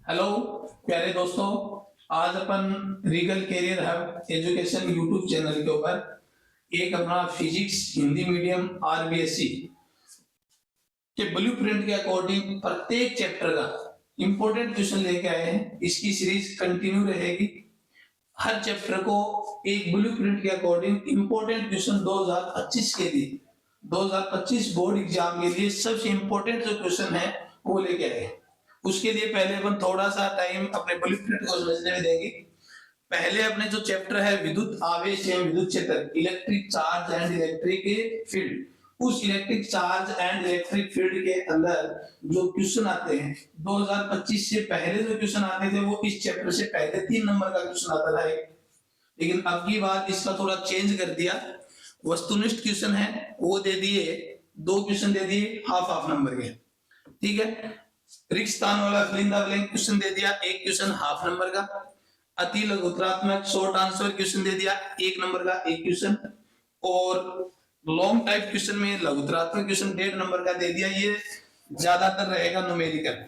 Hello प्यारे दोस्तों, आज अपन Regal Career Hub Education YouTube channel के ऊपर एक अपना फिजिक्स हिंदी मीडियम आरबीएससी के ब्लूप्रिंट के अकॉर्डिंग प्रत्येक चैप्टर का इंपॉर्टेंट क्वेश्चन लेके आए हैं। इसकी सीरीज कंटिन्यू रहेगी। हर चैप्टर को एक ब्लूप्रिंट के अकॉर्डिंग इंपॉर्टेंट क्वेश्चन 2025 के लिए 2025 बोर्ड एग्जाम के लिए सबसे इंपॉर्टेंट जो क्वेश्चन है वो लेके आए हैं। उसके लिए पहले अपन थोड़ा सा टाइम अपने ब्लूप्रिंट को समझने में देंगे। पहले अपने जो चैप्टर है विद्युत आवेश एवं विद्युत क्षेत्र, electric charge and electric field, उस electric charge and electric field के अंदर जो क्वेश्चन आते हैं 2025 से पहले जो क्वेश्चन आते थे वो इस चैप्टर से पहले 3 नंबर का क्वेश्चन आता था लेकिन अब की बार इसका थोड़ा चेंज कर दिया। वस्तुनिष्ठ क्वेश्चन है वो दे दिए, 2 क्वेश्चन दे दिए हाफ हाफ नंबर के, ठीक है। रिक्त स्थान वाला फिलिंदा ब्लैंक क्वेश्चन दे दिया, 1 क्वेश्चन हाफ नंबर का। अति लघुत्तरात्मक शॉर्ट आंसर क्वेश्चन दे दिया, 1 नंबर का 1 क्वेश्चन। और लॉन्ग टाइप क्वेश्चन में लघुत्तरात्मक क्वेश्चन 1.5 नंबर का दे दिया। ये ज्यादातर रहेगा न्यूमेरिकल।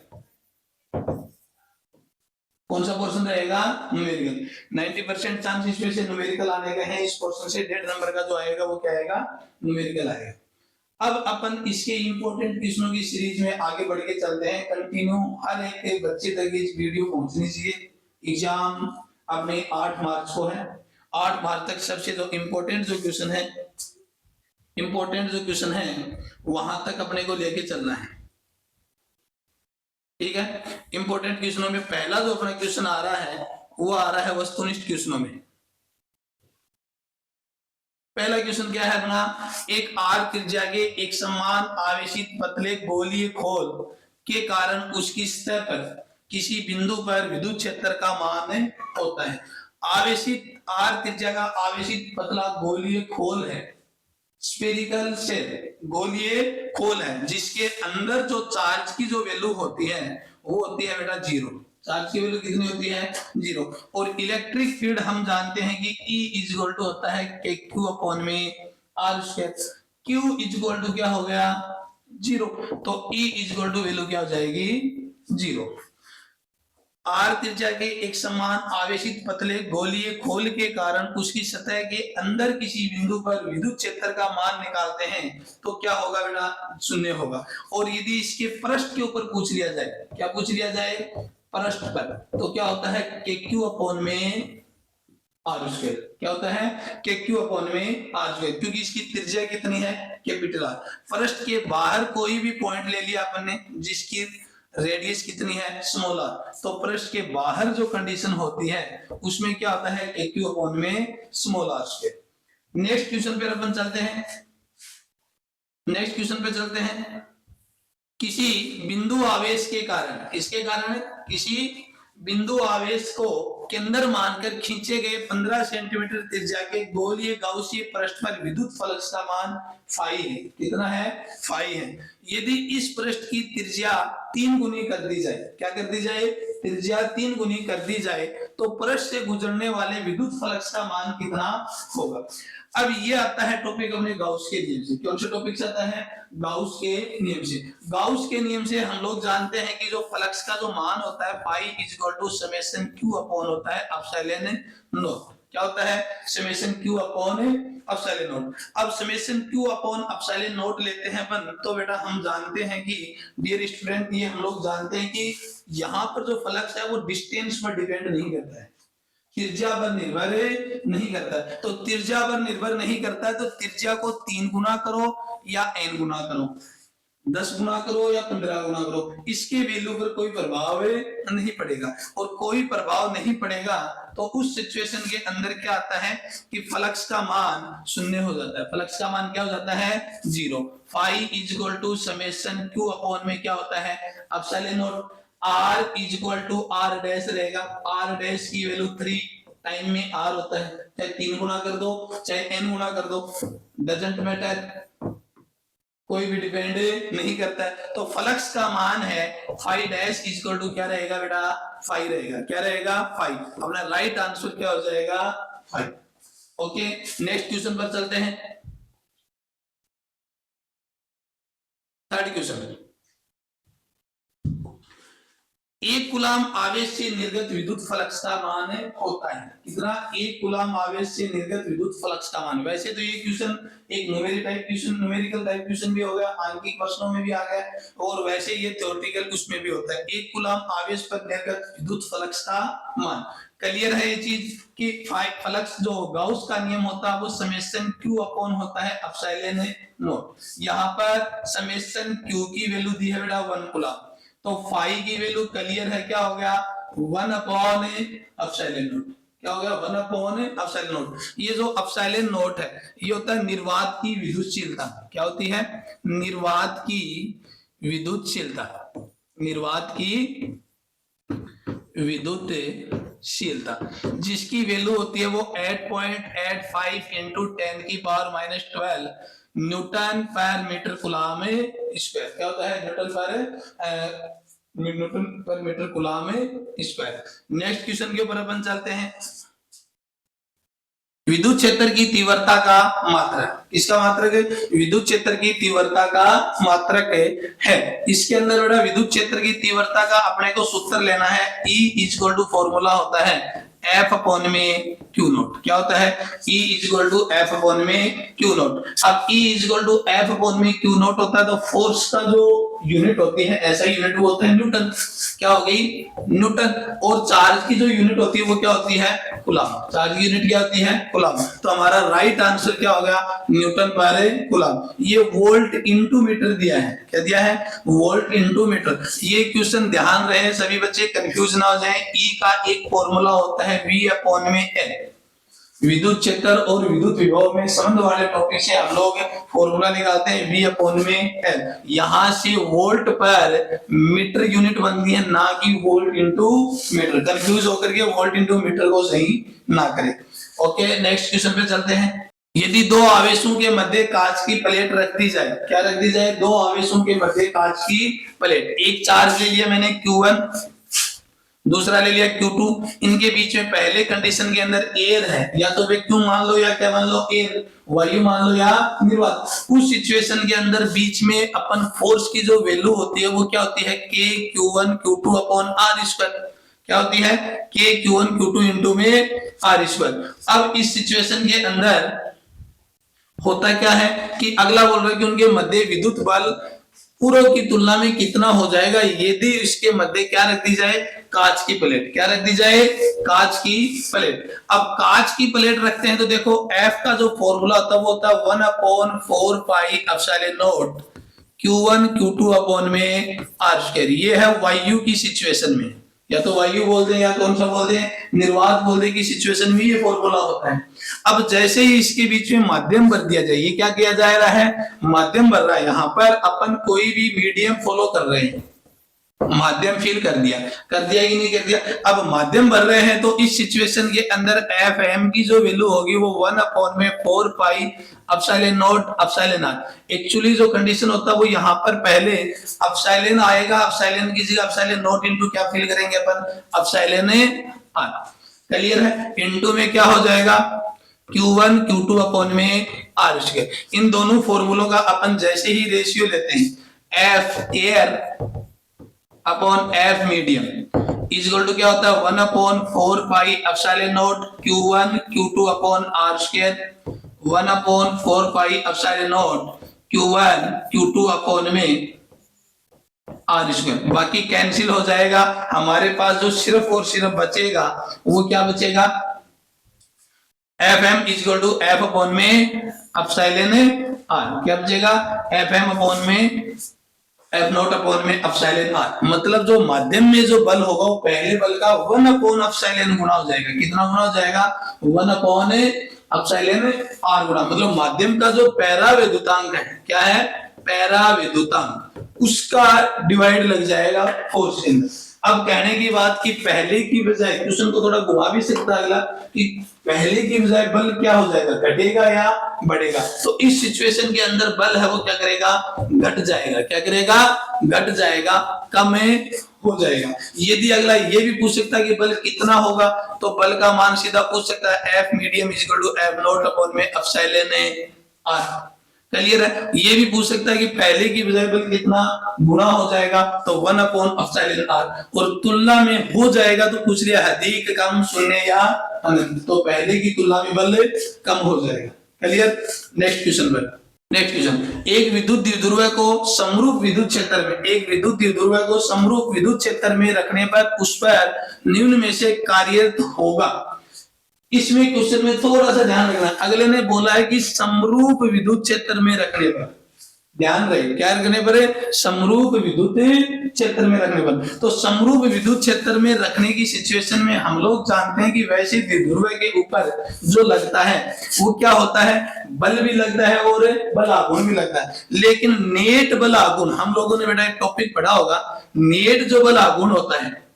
कौन सा पोर्शन रहेगा? न्यूमेरिकल। 90% चांस इसमें से न्यूमेरिकल आने का है। इस पोर्शन से 1.5 नंबर का जो आएगा वो क्या आएगा? न्यूमेरिकल आएगा। अब अपन इसके इंपॉर्टेंट क्वेश्चनों की सीरीज में आगे बढ़ के चलते हैं। कंटिन्यू हर एक बच्चे तक ये वीडियो पहुंचनी चाहिए। एग्जाम अपने 8 मार्च को है। 8 मार्च तक सबसे जो इंपॉर्टेंट जो क्वेश्चन है वहां तक अपने को लेके चलना है, ठीक है। इंपॉर्टेंट क्वेश्चनों में पहला जो अपना क्वेश्चन आ रहा है वो आ रहा है वस्तुनिष्ठ क्वेश्चनों में। पहला क्वेश्चन क्या है अपना? एक आर त्रिज्या के एक समान आवेशित पतले गोलीय खोल के कारण उसकी सतह पर किसी बिंदु पर विद्युत क्षेत्र का मान होता है। आवेशित आर त्रिज्या का आवेशित पतला गोलीय खोल है, स्फेरिकल शेल गोलीय खोल है, जिसके अंदर जो चार्ज की जो वैल्यू होती है वो होती है बेटा 0। चार्ज की वैल्यू कितनी होती है? 0। और इलेक्ट्रिक फील्ड हम जानते हैं कि E इज इक्वल टू होता है KQ अपॉन में R square. Q is equal to क्या हो गया? 0। तो E is equal to value क्या हो जाएगी? 0। आर त्रिज्या के एक समान आवेशित पतले गोलीय खोल के कारण उसकी सतह के अंदर किसी बिंदु पर विद्युत क्षेत्र का मान निकालते हैं तो क्या होगा बेटा? 0 होगा। और यदि इसके पृष्ठ के ऊपर पूछ लिया जाए, क्या पूछ लिया जाए? पृष्ठ पर, तो क्या होता है? KQ अपॉन में आर स्क्वायर। क्या होता है? KQ अपॉन में आर स्क्वायर, क्योंकि इसकी त्रिज्या कितनी है? Capital R. पृष्ठ के बाहर कोई भी पॉइंट ले लिया अपन ने जिसकी रेडियस कितनी है? Small r. तो पृष्ठ के बाहर जो कंडीशन होती है उसमें क्या होता है? KQ अपॉन में small r square. Next question पे अपन चलते हैं। नेक्स्ट क्वेश्चन पे चलते हैं। किसी बिंदु आवेश के कारण, किसके कारण? किसी बिंदु आवेश को केंद्र मानकर खींचे गए 15 सेंटीमीटर त्रिज्या के गोलीय गाउसीय पृष्ठ पर विद्युत फ्लक्स का मान फाई है। कितना है? फाई है। यदि इस पृष्ठ की त्रिज्या 3 गुनी कर दी जाए, क्या कर दी जाए? त्रिज्या 3 गुनी कर दी जाए तो पृष्ठ से गुजरने वाले विद्युत फ्लक्स का मान कितना होगा? अब ये आता है टॉपिक अपने गाउस के नियम से। कौन सा टॉपिक से आता है? गाउस के नियम से। गाउस के नियम से हम लोग जानते हैं कि जो फ्लक्स का जो मान होता है pi is equal to summation q upon होता है एप्सिलॉन नॉट। क्या होता है? Summation q upon epsilon naught. अब summation q upon epsilon naught लेते हैं अपन तो बेटा हम जानते हैं कि डियर स्टूडेंट, ये हम लोग जानते हैं कि यहाँ पर जो फ्लक्स है वो डिस्टेंस पर डिपेंड नहीं करता है, त्रिज्या पर निर्भर नहीं करता है। तो त्रिज्या पर निर्भर नहीं करता है तो त्रिज्या को 3 गुना करो या n गुना करो, 10 गुना करो या 15 गुना करो, इसके वैल्यू पर कोई प्रभाव नहीं पड़ेगा। और कोई प्रभाव नहीं पड़ेगा तो उस सिचुएशन के अंदर क्या आता है कि फ्लक्स का मान 0 हो जाता है। फ्लक्स का मान क्या हो जाता है? 0। Phi is equal to summation q upon में क्या होता है? Epsilon nought. R is equal to R dash रहेगा। R डैश की वैल्यू 3 टाइम में R होता है, चाहे 3 गुना कर दो चाहे n गुना कर दो, डजंट मैटर, कोई भी डिपेंड नहीं करता है। तो फ्लक्स का मान है phi dash is equal to क्या रहेगा बेटा? फाई रहेगा। क्या रहेगा? फाई। अपना राइट आंसर क्या हो जाएगा? फाई। ओके, नेक्स्ट क्वेश्चन पर चलते हैं। Third question. एक कूलाम आवेश से निर्गत विद्युत फ्लक्स का मान होता है कितना, एक कूलाम आवेश से निर्गत विद्युत फ्लक्स का मान। वैसे तो ये क्वेश्चन एक न्यूमेरिकल टाइप क्वेश्चन भी हो गया, आंकिक प्रश्नों में भी आ गया, और वैसे ये थ्योरेटिकल उसमें भी होता है। एक कूलाम आवेश पर निर्गत विद्युत फ्लक्स का मान। क्लियर है ये चीज कि फ्लक्स जो गाउस का नियम होता है वो समेशन क्यू अपॉन होता है एप्सिलॉन नॉट। यहाँ पर समेशन क्यू की वैल्यू दी है बेटा 1 कूलाम, तो फाई की वैल्यू क्लियर है, क्या हो गया 1 अपॉन एप्सिलॉन नॉट। क्या हो गया 1 अपॉन एप्सिलॉन नॉट। ये जो एप्सिलॉन नॉट है ये होता है निर्वात की विद्युतशीलता। क्या होती है, निर्वात की विद्युतशीलता, निर्वात की विद्युतशीलता, जिसकी वैल्यू होती है वो 8.85 इंटू 10 की power -12 newton per metre coulomb square. क्या होता है, newton per metre coulomb square. Next question के ऊपर अपन चलते हैं। विद्युत क्षेत्र की तीव्रता का मात्रक, किसका मात्रक है, विद्युत क्षेत्र की तीव्रता का मात्रक है। इसके अंदर बेटा विद्युत क्षेत्र की तीव्रता का अपने को सूत्र लेना है, E इक्वल टू फॉर्मूला होता है F अपॉन में Q नॉट। क्या होता है, E equal to F upon में Q नॉट। अब E equal to F upon में Q नॉट होता है तो फोर्स का जो यूनिट होती है ऐसा यूनिट वो होता है न्यूटन। क्या हो गई, न्यूटन। और चार्ज की जो यूनिट होती है वो क्या होती है, कूलाम। चार्ज की यूनिट क्या होती है, कूलाम। तो हमारा राइट आंसर क्या हो गया, न्यूटन पर कूलाम। ये वोल्ट इनटू मीटर दिया है, क्या दिया है, वोल्ट इनटू मीटर। ये क्वेश्चन ध्यान रहे सभी बच्चे, कंफ्यूज ना हो जाएं। E का एक फॉर्मूला होता है V अपॉन में L। विद्युत क्षेत्र और विद्युत विभव में संबंध वाले टॉपिक से हम लोग फॉर्मूला निकालते हैं V अपॉन में L। यहाँ से वोल्ट पर मीटर यूनिट बनती है, ना कि वोल्ट इंटू मीटर। कंफ्यूज होकर के वोल्ट इंटू मीटर को सही ना करें। ओके, नेक्स्ट क्वेश्चन पे चलते हैं। यदि दो आवेशों के मध्य कांच की प्लेट रख दी जाए, क्या रख दी जाए, दो आवेशों के मध्य कांच की प्लेट। एक चार्ज ले लिया मैंने Q1, दूसरा ले लिया Q2। इनके बीच में पहले कंडीशन के अंदर एयर है, या तो वैक्यूम मान लो या क्या मान लो, एयर, वायु मान लो या निर्वात। उस सिचुएशन के अंदर बीच में अपन फोर्स की जो वैल्यू होती है वो क्या होती है, K Q1 Q2 upon R square. क्या होती है, K Q1 Q2 इंटू में R स्क्वायर। अब इस सिचुएशन के अंदर होता क्या है कि अगला बोल रहा है कि उनके मध्य विद्युत बल पूर्व की तुलना में कितना हो जाएगा यदि इसके मध्य क्या रख दी जाए, कांच की प्लेट। क्या रख दी जाए, कांच की प्लेट। अब कांच की प्लेट रखते हैं तो देखो F का जो फॉर्मूला होता है वो होता है 1 upon 4 pi epsilon not Q1 Q2 upon में R स्क्वायर। ये है वायु की सिचुएशन में, या तो वायु बोल दें या कौन सा बोल दें, निर्वात बोल दें, की सिचुएशन में ये फॉर्मूला होता है। अब जैसे ही इसके बीच में माध्यम भर दिया जाए, ये क्या किया जा रहा है, माध्यम भर रहा है। यहाँ पर अपन कोई भी मीडियम फॉलो कर रहे हैं, माध्यम फील कर दिया कि नहीं कर दिया। अब माध्यम भर रहे हैं तो इस सिचुएशन के अंदर एफ एम की जो वैल्यू होगी वो 1 अपॉन में 4 pi epsilon nought epsilon r. Actually जो कंडीशन होता है वो यहाँ पर पहले एप्सिलॉन आएगा, एप्सिलॉन की जगह एप्सिलॉन नॉट इनटू क्या फील करेंगे अपन, एप्सिलॉन आर। क्लियर है, इनटू में क्या हो जाएगा Q1 Q2 अपॉन में R स्क्वायर। इन दोनों फॉर्मूलों का अपन जैसे ही रेशियो लेते हैं F air upon F medium equal to क्या होता है 1 upon 4 pi epsilon not Q1 Q2 upon R square, 1 upon 4 pi epsilon not Q1 Q2 upon में R स्क्वायर। बाकी कैंसिल हो जाएगा, हमारे पास जो सिर्फ और सिर्फ बचेगा वो क्या बचेगा, Fm equal to F upon में एप्सिलॉन R। क्या बचेगा, Fm अपॉन में F नॉट अपॉन में एप्सिलॉन R। मतलब जो माध्यम में जो बल होगा वो पहले बल का 1 अपॉन एप्सिलॉन गुना हो जाएगा। कितना गुना हो जाएगा, 1 अपॉन एप्सिलॉन R गुना। मतलब माध्यम का जो पैरा विद्युतांक है, क्या है, पैरा विद्युतांक, उसका डिवाइड लग जाएगा फोर्स के अंदर। अब कहने की बात कि पहले की बजाय, क्वेश्चन को थोड़ा घुमा भी सकता है अगला, कि पहले की बजाय बल क्या हो जाएगा, घटेगा या बढ़ेगा। तो इस सिचुएशन के अंदर बल है वो क्या करेगा, घट जाएगा। क्या करेगा, घट जाएगा, कम हो जाएगा। यदि अगला ये भी पूछ सकता है कि बल कितना होगा, तो बल का मान सीधा पूछ सकता है F medium equal to F not upon में एप्सिलॉन R। क्लियर है। ये भी पूछ सकता है कि पहले की बजाय बल कितना गुना हो जाएगा, तो 1/εr, और तुलना में हो जाएगा तो पूछ लिया अधिक, कम, शून्य या अनंत, तो पहले की तुलना में बल कम हो जाएगा। क्लियर। नेक्स्ट क्वेश्चन पर, नेक्स्ट क्वेश्चन, एक विद्युत द्विध्रुव को समरूप विद्युत क्षेत्र में, एक विद्युत द्विध्रुव को समरूप विद्युत क्षेत्र में रखने पर उस पर निम्न में से कार्यरत होगा। इसमें क्वेश्चन में थोड़ा सा ध्यान रखना, अगले ने बोला है कि समरूप विद्युत क्षेत्र में रखने पर, ध्यान रहे क्या रखने पर है, समरूप विद्युत क्षेत्र में रखने पर। तो समरूप विद्युत क्षेत्र में रखने की सिचुएशन में हम लोग जानते हैं कि वैसे द्विध्रुव के ऊपर जो लगता है वो क्या होता है, बल भी लगता है और बल आघूर्ण भी लगता है। लेकिन नेट बल आघूर्ण, हम लोगों ने बेटा एक टॉपिक पढ़ा होगा, नेट जो बल आघूर्ण होता है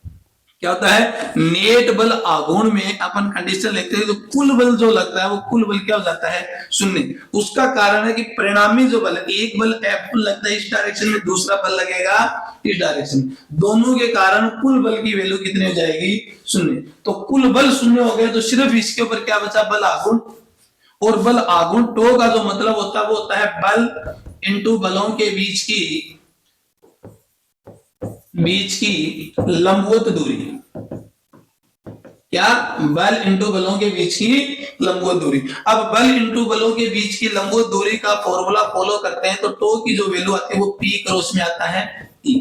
क्या होता है, नेट बल आघूर्ण में अपन कंडीशन लिखते हैं तो कुल बल जो लगता है वो कुल बल क्या हो जाता है, शून्य। उसका कारण है कि परिणामी जो बल, एक बल F लगता है इस डायरेक्शन में, दूसरा बल लगेगा इस डायरेक्शन में, दोनों के कारण कुल बल की वैल्यू कितनी हो जाएगी, शून्य। तो कुल बल शून्य हो गया तो सिर्फ इसके ऊपर क्या बचा, बल आघूर्ण, और बल आघूर्ण टो का जो मतलब होता है वो होता है बल इंटू बलों के बीच की लंबवत दूरी। क्या, बल इंटू बलों के बीच की लंबवत दूरी। अब बल इंटू बलों के बीच की लंबवत दूरी का फॉर्मूला फॉलो करते हैं तो टो की जो वैल्यू आती है वो P क्रॉस में आता है E।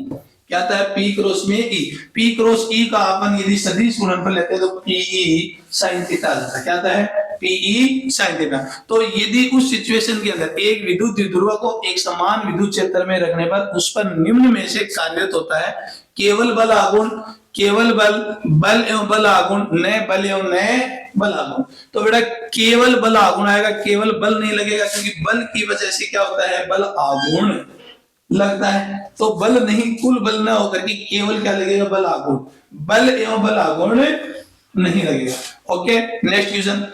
क्या आता है, P क्रॉस में E। P क्रॉस E का अपन यदि सदिश गुणनफल लेते हैं तो PE sin थीटा आता है। क्या आता है, PE sin थीटा। तो यदि उस सिचुएशन के अंदर एक विद्युत द्विध्रुव को एक समान विद्युत क्षेत्र में रखने पर उस पर निम्न में से कार्यरत होता है केवल बल आघूर्ण, केवल बल एवं बल आघूर्ण, नए बल एवं नए बल आघूर्ण। तो बेटा केवल बल आघूर्ण आएगा, केवल बल नहीं लगेगा, क्योंकि बल की वजह से क्या होता है, बल आघूर्ण लगता है। तो बल नहीं, कुल बल ना होकर के केवल क्या लगेगा, बल आघूर्ण, बल एवं बल आघूर्ण नहीं लगेगा। ओके, नेक्स्ट क्वेश्चन,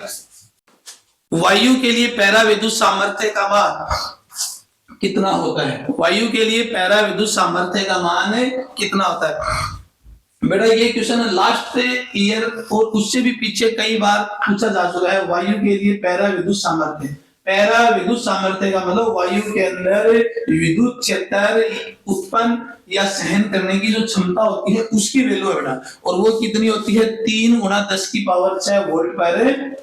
वायु के लिए पैरा विद्युत सामर्थ्य का मान कितना होता है, वायु के लिए पैरा विद्युत सामर्थ्य का मान कितना होता है। बेटा ये क्वेश्चन लास्ट ईयर और उससे भी पीछे कई बार पूछा जा चुका है। वायु के लिए पैरा विद्युत सामर्थ्य, पैरा विद्युत सामर्थ्य का मतलब वायु के अंदर विद्युत क्षेत्र उत्पन्न या सहन करने की जो क्षमता होती है उसकी वैल्यू है बेटा, और वो कितनी होती है, 3 × 10⁻6 वोल्ट पर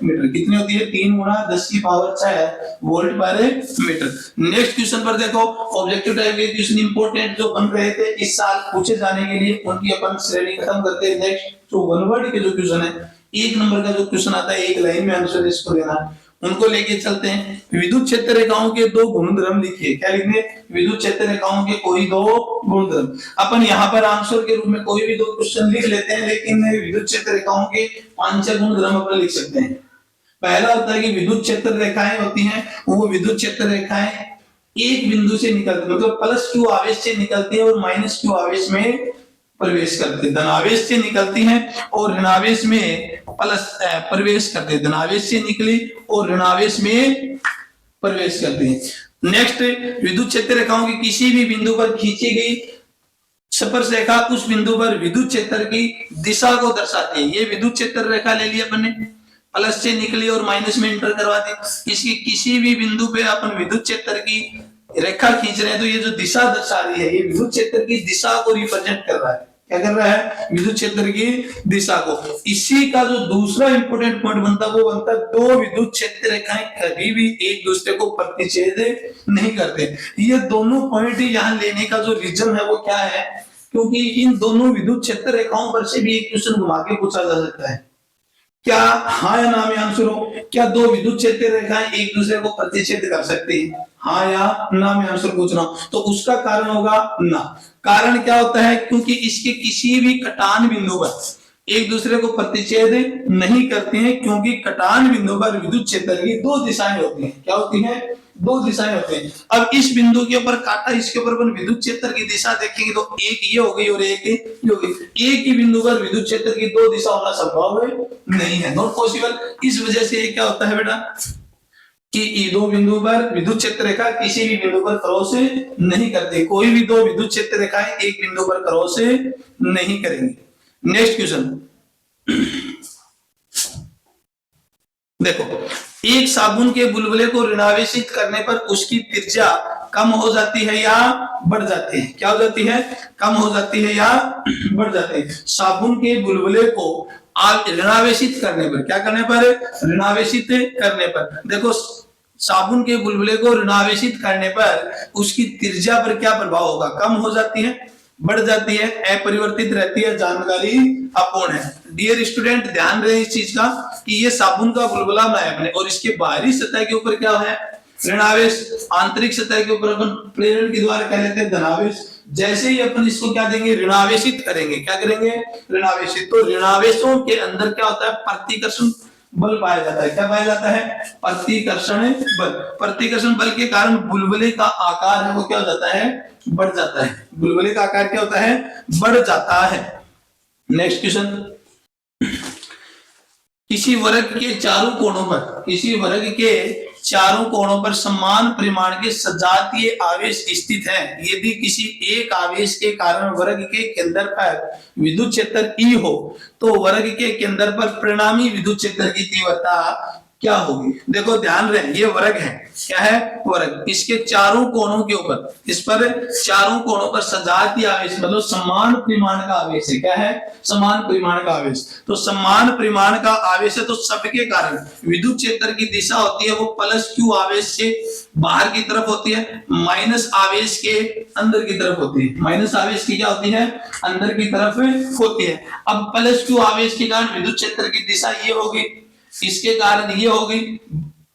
मीटर। कितनी होती है, 3 × 10⁻6 वोल्ट पर मीटर। नेक्स्ट क्वेश्चन पर देखो, ऑब्जेक्टिव टाइप के क्वेश्चन इंपॉर्टेंट जो बन रहे थे इस साल पूछे जाने के लिए, उनकी अपन श्रेणी खत्म करते हैं। नेक्स्ट जो वन वर्ड के जो क्वेश्चन है, 1 नंबर का जो क्वेश्चन आता है, एक लाइन में आंसर इसको देना, उनको लेके चलते हैं। विद्युत क्षेत्र रेखाओं के दो गुणधर्म लिखिए। क्या लिखने, विद्युत क्षेत्र रेखाओं के कोई दो गुणधर्म। अपन यहाँ पर आंसर के रूप में कोई भी दो क्वेश्चन लिख लेते हैं, लेकिन विद्युत क्षेत्र रेखाओं के 5 गुणधर्म अपन लिख सकते हैं। पहला होता है कि विद्युत क्षेत्र रेखाएं होती हैं, वो विद्युत क्षेत्र रेखाएं एक बिंदु से निकलती, मतलब +q आवेश से निकलती है और -q आवेश में प्रवेश करते हैं। धनावेश से निकलती हैं और ऋणावेश में प्रवेश करते हैं। धनावेश से निकली और ऋणावेश में प्रवेश करते हैं। नेक्स्ट, विद्युत क्षेत्र रेखाओं की किसी भी बिंदु पर खींची गई स्पर्श रेखा उस बिंदु पर विद्युत क्षेत्र की दिशा को दर्शाती है। ये विद्युत क्षेत्र रेखा ले ली अपन ने, प्लस से निकली और माइनस में एंटर करवा दी। इसकी किसी भी बिंदु पे अपन विद्युत क्षेत्र की रेखा खींच रहे हैं तो ये जो दिशा दर्शा रही है ये विद्युत क्षेत्र की दिशा को रिप्रेजेंट कर रहा है। क्या कर रहा है, विद्युत क्षेत्र की दिशा को। इसी का जो दूसरा इंपोर्टेंट पॉइंट बनता है वो बनता है दो विद्युत क्षेत्र रेखाएं कभी भी एक दूसरे को प्रतिच्छेद नहीं करते। ये दोनों पॉइंट यहाँ लेने का जो रीजन है वो क्या है, क्योंकि इन दोनों विद्युत क्षेत्र रेखाओं पर से भी एक क्वेश्चन घुमा के पूछा जा सकता है। क्या हाँ या ना में आंसर हो, क्या दो विद्युत क्षेत्र रेखाएं एक दूसरे को प्रतिच्छेद कर सकती है, हाँ या ना में आंसर पूछना, तो उसका कारण होगा ना। कारण क्या होता है, क्योंकि इसके किसी भी कटान बिंदु पर एक दूसरे को प्रतिच्छेद नहीं करते हैं, क्योंकि कटान बिंदु पर विद्युत क्षेत्र की दो दिशाएं होती हैं। क्या होती हैं, दो दिशाएं होती हैं। अब इस बिंदु के ऊपर काटा, इसके ऊपर अपन विद्युत क्षेत्र की दिशा देखेंगे तो एक ये हो गई और एक ये हो गई। एक ही बिंदु पर विद्युत क्षेत्र की दो दिशा होना संभव नहीं है, नॉट पॉसिबल। इस वजह से क्या होता है बेटा कि दो बिंदु पर विद्युत क्षेत्र रेखा किसी भी बिंदु पर क्रॉस नहीं करते। कोई भी दो विद्युत क्षेत्र रेखाएं एक बिंदु पर क्रॉस नहीं करेंगे। नेक्स्ट क्वेश्चन देखो, एक साबुन के बुलबुले को ऋणावेशित करने पर उसकी त्रिज्या कम हो जाती है या बढ़ जाती है? क्या हो जाती है? कम हो जाती है या बढ़ जाती है? साबुन के बुलबुले को आप ऋणावेशित करने पर, क्या करने पर? ऋणावेशित करने पर। देखो साबुन के बुलबुले को ऋणावेशित करने पर उसकी त्रिज्या पर क्या प्रभाव होगा? कम हो जाती है, बढ़ जाती है, अपरिवर्तित रहती है, जानकारी अपूर्ण है। डियर स्टूडेंट ध्यान रहे इस चीज का कि ये साबुन का बुलबुला बनाया हमने और इसके बाहरी सतह के ऊपर क्या है? ऋणावेश। आंतरिक सतह के ऊपर अपन प्रेरण के द्वारा कह लेते हैं धनावेश। जैसे ही अपन इसको क्या देंगे? ऋणावेशित करेंगे। क्या करेंगे? ऋणावेशित। तो ऋणावेशों के अंदर क्या होता है? प्रतिकर्षण बल पाया जाता है। क्या पाया जाता है? प्रतिकर्षण बल। प्रतिकर्षण बल के कारण बुलबुले का आकार है वो क्या हो जाता है? बढ़ जाता है। बुलबुले का आकार क्या होता है? बढ़ जाता है। नेक्स्ट क्वेश्चन, किसी वर्ग के चारों कोणों पर, किसी वर्ग के चारों कोणों पर समान परिमाण के सजातीय आवेश स्थित है। यदि किसी एक आवेश के कारण वर्ग के केंद्र पर विद्युत क्षेत्र E हो तो वर्ग के केंद्र पर परिणामी विद्युत क्षेत्र की तीव्रता क्या होगी? देखो ध्यान रहे ये वर्ग है। क्या है? वर्ग। इसके चारों कोणों के ऊपर, इस पर चारों कोणों पर सजातीय आवेश मतलब समान परिमाण का आवेश है। क्या है? समान परिमाण का आवेश। तो समान परिमाण का आवेश है तो सबके कारण विद्युत क्षेत्र की दिशा होती है वो प्लस क्यू आवेश से बाहर की तरफ होती है, माइनस आवेश के अंदर की तरफ होती है। माइनस आवेश की क्या होती है? अंदर की तरफ होती है। अब प्लस क्यू आवेश के कारण विद्युत क्षेत्र की दिशा ये होगी, इसके कारण ये होगी,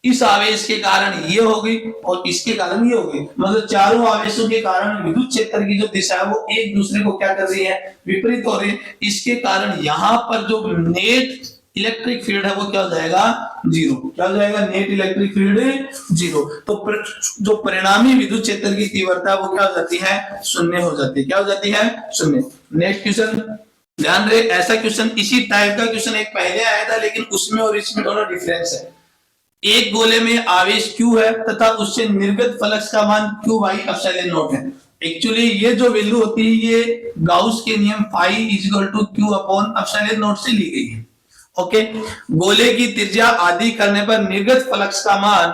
इस आवेश के कारण ये होगी और इसके कारण ये होगी। मतलब चारों आवेशों के कारण विद्युत क्षेत्र की जो दिशा है वो एक दूसरे को क्या कर रही है? विपरीत हो रही है। इसके कारण यहां पर जो नेट इलेक्ट्रिक फील्ड है वो क्या हो जाएगा? जीरो। क्या हो जाएगा? Net electric field zero. तो जो परिणामी विद्युत क्षेत्र की तीव्रता वो क्या हो जाती है? शून्य हो जाती है। क्या हो जाती है? शून्य। नेक्स्ट क्वेश्चन ध्यान रहे, ऐसा क्वेश्चन इसी टाइप का क्वेश्चन एक पहले आया था लेकिन उसमें और इसमें थोड़ा डिफरेंस है। एक गोले में आवेश Q है तथा उससे निर्गत फ्लक्स का मान Q बाई एप्सिलॉन नॉट है। एक्चुअली ये जो वैल्यू होती है ये गाउस के नियम phi is equal to Q upon epsilon naught से ली गई है। ओके, गोले की त्रिज्या आदि करने पर निर्गत फ्लक्स का मान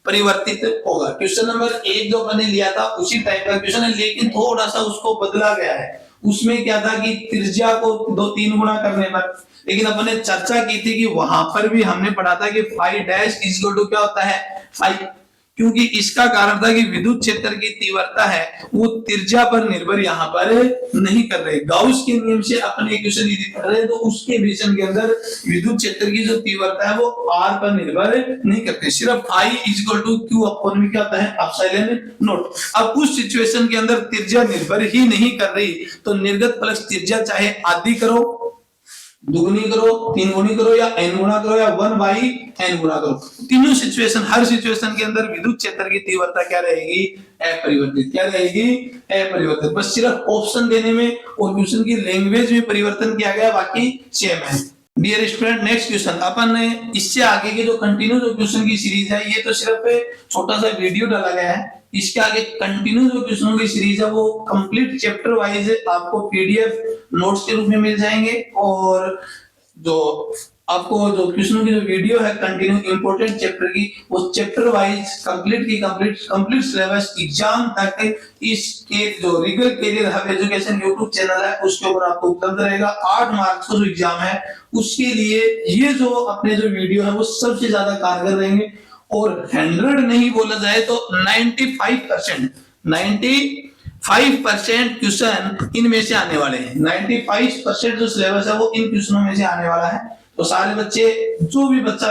परिवर्तित होगा। क्वेश्चन नंबर 1 जो मैंने लिया था उसी टाइप का क्वेश्चन है लेकिन थोड़ा सा उसको बदला गया है। उसमें क्या था कि त्रिज्या को 2-3 गुना करने पर, लेकिन अपन ने चर्चा की थी कि वहां पर भी हमने पढ़ा था कि phi dash is equal to क्या होता है? फाई, क्योंकि इसका कारण था कि विद्युत क्षेत्र की तीव्रता है वो त्रिज्या पर निर्भर यहाँ पर नहीं कर रहे। गाउस के नियम से अपन इक्वेशन यदि पढ़ रहे तो उसके इक्वेशन के अंदर विद्युत क्षेत्र की जो तीव्रता है वो r पर निर्भर नहीं करते, सिर्फ I is equal to Q upon में क्या होता है? Epsilon naught. अब उस सिचुएशन के अंदर त्रिज्या निर्भर ही नहीं कर रही तो निर्गत फ्लक्स त्रिज्या चाहे आधी करो, दुगुनी करो, 3 गुनी करो या n गुना करो या 1 बाई n गुना करो, तीनों सिचुएशन, हर सिचुएशन के अंदर विद्युत क्षेत्र की तीव्रता क्या रहेगी? अपरिवर्तित। क्या रहेगी? अपरिवर्तित। बस सिर्फ ऑप्शन देने में और क्वेश्चन की लैंग्वेज में परिवर्तन किया गया, बाकी सेम है। डियर स्टूडेंट नेक्स्ट क्वेश्चन, अपन ने इससे आगे के जो कंटिन्यू जो क्वेश्चन की सीरीज है ये तो सिर्फ छोटा सा वीडियो डाला गया है। इसके आगे कंटिन्यू जो क्वेश्चनों की सीरीज है वो कंप्लीट चैप्टर वाइज आपको पीडीएफ नोट्स के रूप में मिल जाएंगे और जो आपको जो क्वेश्चनों की जो वीडियो है कंटिन्यू इंपॉर्टेंट चैप्टर की वो chapter wise complete syllabus exam तक इसके जो Regal Career Hub Education YouTube channel है उसके ऊपर आपको उपलब्ध रहेगा। 8 मार्क्स का जो एग्जाम है उसके लिए ये जो अपने जो वीडियो है वो सबसे ज्यादा कारगर रहेंगे और 100 नहीं बोला जाए तो 95% क्वेश्चन इनमें से आने वाले हैं। 95% जो सिलेबस है वो इन क्वेश्चनों में से आने वाला है। तो सारे बच्चे, जो भी बच्चा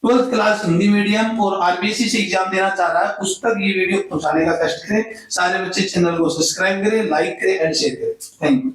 12th क्लास हिंदी मीडियम और आरबीएससी से एग्जाम देना चाह रहा है उस तक ये वीडियो पहुंचाने का कष्ट करें। सारे बच्चे चैनल को सब्सक्राइब करें, लाइक करें एंड शेयर करें। Thank you.